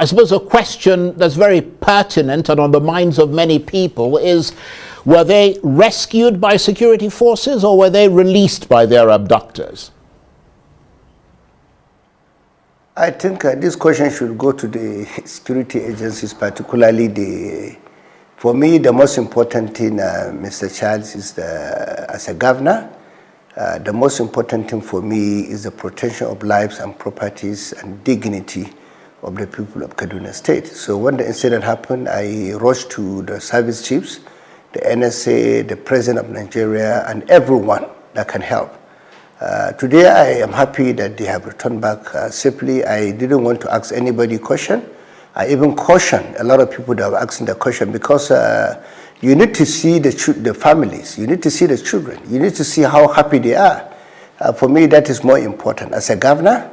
I suppose a question that's very pertinent and on the minds of many people is, were they rescued by security forces or were they released by their abductors? I think this question should go to the security agencies, particularly for me, the most important thing, Mr. Charles, is as a governor, the most important thing for me is the protection of lives and properties and dignity of the people of Kaduna State. So when the incident happened, I rushed to the service chiefs, the NSA, the President of Nigeria, and everyone that can help. Today, I am happy that they have returned back safely. I didn't want to ask anybody a question. I even cautioned a lot of people that were asking the question because you need to see the families, you need to see the children, you need to see how happy they are. For me, that is more important. As a governor,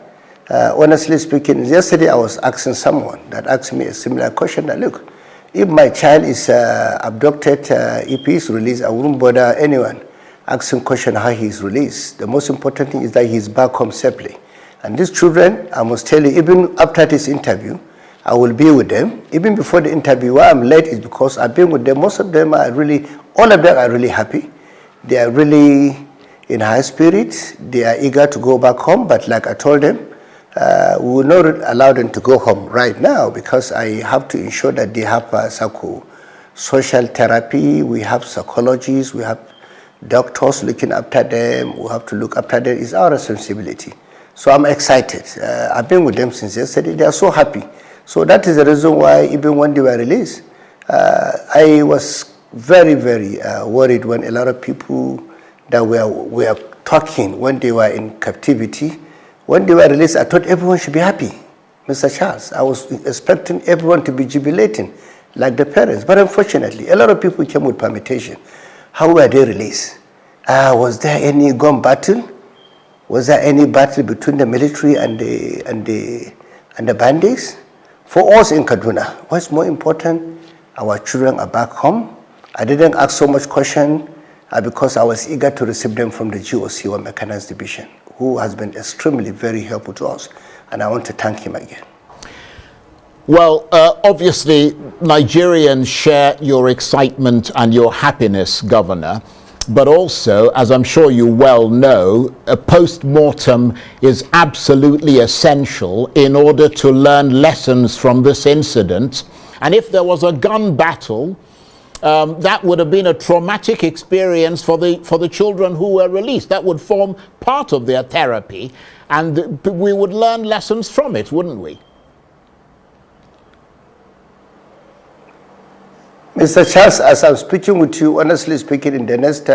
honestly speaking, yesterday I was asking someone that asked me a similar question that, look, if my child is abducted, if he is released, I wouldn't bother anyone asking question how he is released. The most important thing is that he is back home safely. And these children, I must tell you, even after this interview, I will be with them. Even before the interview, why I'm late is because I've been with them. Most of them are really, all of them are really happy. They are really in high spirits. They are eager to go back home. But like I told them, we will not allow them to go home right now because I have to ensure that they have social therapy. We have psychologists. We have doctors looking after them. We have to look after them. It's our responsibility. So I'm excited. I've been with them since yesterday. They are so happy. So that is the reason why even when they were released, I was very, very worried when a lot of people that were talking when they were in captivity. When they were released, I thought everyone should be happy, Mr. Charles. I was expecting everyone to be jubilating like the parents. But unfortunately, a lot of people came with permutation. How were they released? Was there any gun battle? Was there any battle between the military and the bandits? For us in Kaduna, what's more important, our children are back home. I didn't ask so much question because I was eager to receive them from the GOC or Mechanized Division, who has been extremely very helpful to us. And I want to thank him again. Well, obviously, Nigerians share your excitement and your happiness, Governor. But also, as I'm sure you well know, a post-mortem is absolutely essential in order to learn lessons from this incident. And if there was a gun battle, that would have been a traumatic experience for the children who were released. That would form part of their therapy, and we would learn lessons from it, wouldn't we? Mr. Charles, as I'm speaking with you, honestly speaking, in the next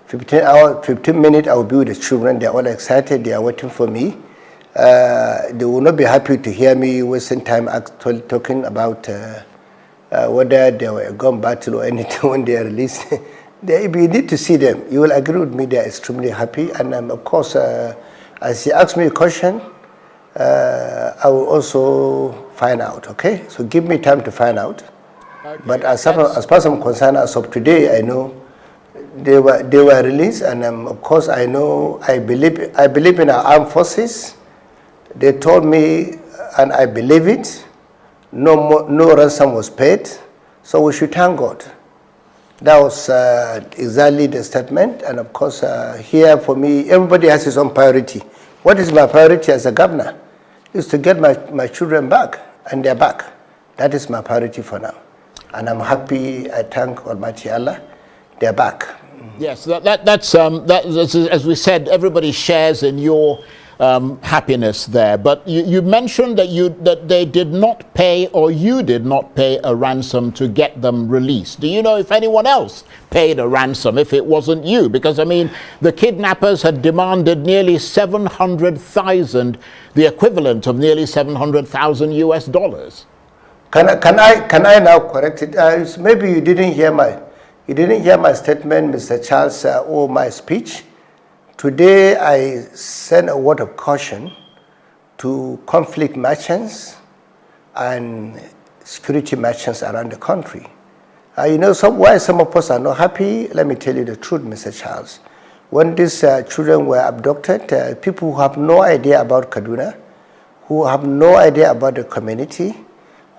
15 minutes, I will be with the children. They are all excited. They are waiting for me. They will not be happy to hear me wasting time talking about whether there were a gun battle or anything when they are released. You need to see them. You will agree with me. They are extremely happy. And of course, as you ask me a question, I will also find out, okay? So give me time to find out. Okay, but as far as I'm concerned, as of today, I know they were released, and of course I know I believe in our armed forces. They told me, and I believe it. No ransom was paid, so we should thank God. That was exactly the statement, and of course here for me, everybody has his own priority. What is my priority as a governor? Is to get my children back, and they're back. That is my priority for now. And I'm happy, I thank Almighty Allah, they're back. Yes, that's as we said, everybody shares in your happiness there. But you mentioned that they did not pay, or you did not pay a ransom to get them released. Do you know if anyone else paid a ransom, if it wasn't you? Because, I mean, the kidnappers had demanded nearly 700,000, the equivalent of nearly 700,000 US dollars. Can I now correct it? Maybe you didn't hear my statement, Mr. Charles, or my speech. Today I sent a word of caution to conflict merchants and security merchants around the country. You know why some of us are not happy? Let me tell you the truth, Mr. Charles. When these children were abducted, people who have no idea about Kaduna, who have no idea about the community,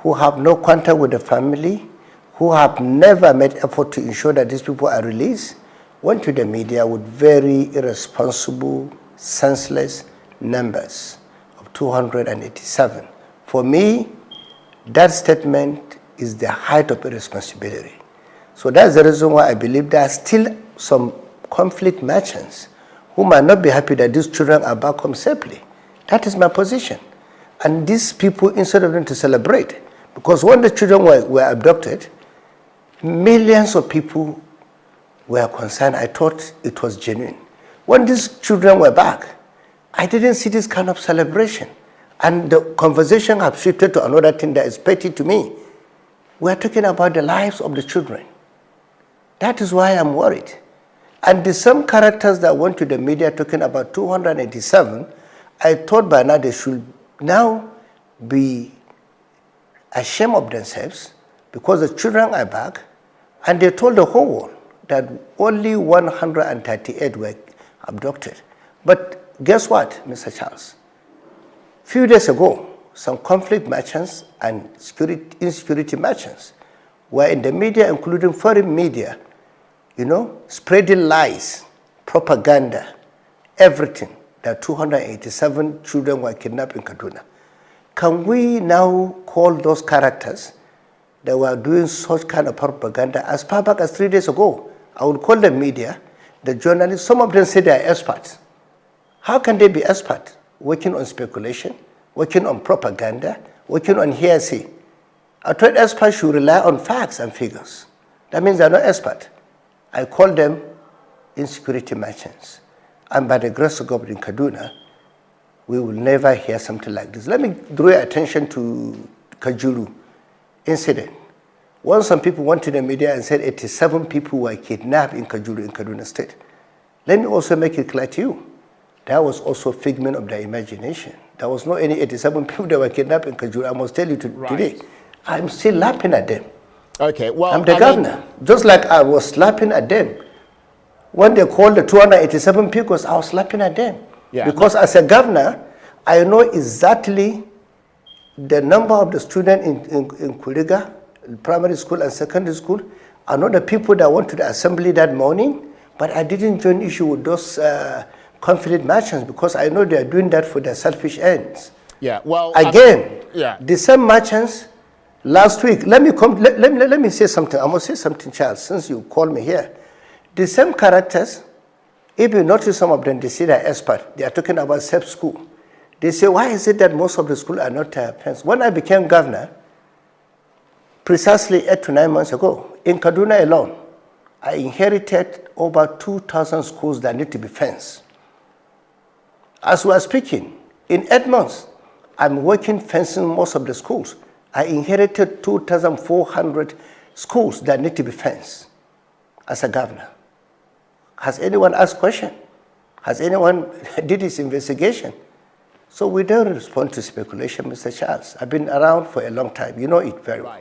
who have no contact with the family, who have never made effort to ensure that these people are released, went to the media with very irresponsible, senseless numbers of 287. For me, that statement is the height of irresponsibility. So that's the reason why I believe there are still some conflict merchants who might not be happy that these children are back home safely. That is my position. And these people, instead of them to celebrate, because when the children were abducted, millions of people were concerned. I thought it was genuine. When these children were back, I didn't see this kind of celebration. And the conversation have shifted to another thing that is petty to me. We are talking about the lives of the children. That is why I'm worried. And the same characters that went to the media talking about 287, I thought by now they should now be ashamed of themselves because the children are back, and they told the whole world that only 138 were abducted. But guess what, Mr. Charles? A few days ago, some conflict merchants and insecurity merchants were in the media, including foreign media, spreading lies, propaganda, everything, that 287 children were kidnapped in Kaduna. Can we now call those characters that were doing such kind of propaganda as far back as 3 days ago? I would call them media, the journalists. Some of them say they are experts. How can they be experts? Working on speculation, working on propaganda, working on hearsay. I thought experts should rely on facts and figures. That means they're not experts. I call them insecurity merchants. And by the grace of God in Kaduna, we will never hear something like this. Let me draw your attention to Kajuru incident. Once some people went to the media and said 87 people were kidnapped in Kajuru in Kaduna State. Let me also make it clear to you, that was also a figment of their imagination. There was not any 87 people that were kidnapped in Kajuru. I must tell you today, I'm still laughing at them. Okay, well, I'm the governor. Just like I was laughing at them. When they called the 287 people, I was laughing at them. Yeah, because as a governor, I know exactly the number of the students in Kuriga, primary school and secondary school. I know the people that went to the assembly that morning, but I didn't join issue with those conflict merchants because I know they are doing that for their selfish ends. Yeah, well, again, the same merchants last week. Let me say something. I must say something, Charles, since you called me here. The same characters, if you notice some of them, they say they're expert. They are talking about safe school. They say, why is it that most of the schools are not fenced? When I became governor, precisely 8 to 9 months ago, in Kaduna alone, I inherited over 2,000 schools that need to be fenced. As we are speaking, in 8 months, I'm working fencing most of the schools. I inherited 2,400 schools that need to be fenced as a governor. Has anyone asked question? Has anyone did this investigation? So we don't respond to speculation, Mr. Charles. I've been around for a long time. You know it very well.